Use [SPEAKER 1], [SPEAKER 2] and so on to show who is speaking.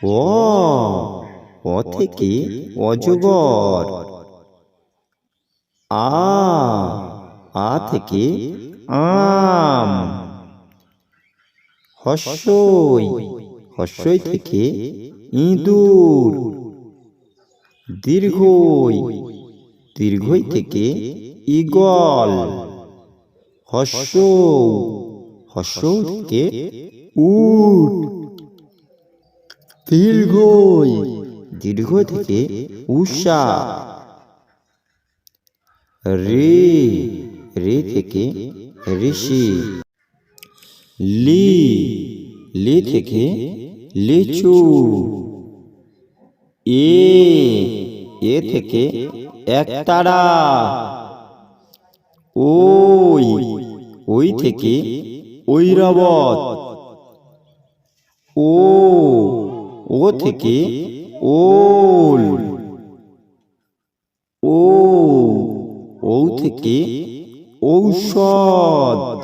[SPEAKER 1] অ, অ থেকে অজগর। আ, আ থেকে আম। হস্যই, হস্যই থেকে ইঁদুর। দীর্ঘই, দীর্ঘই থেকে ঈগল। হস্যৌ, হস্যৌ থেকে উট। দীর্ঘই, দীর্ঘ থেকে উষা। রে, রে থেকে ঋষি। লি, লি থেকে লিচু। এ, এ থেকে একতারা। ওই, ওই থেকে ঐরাবত। ও, ও থেকে ওল। ও, ও থেকে ঔষধ।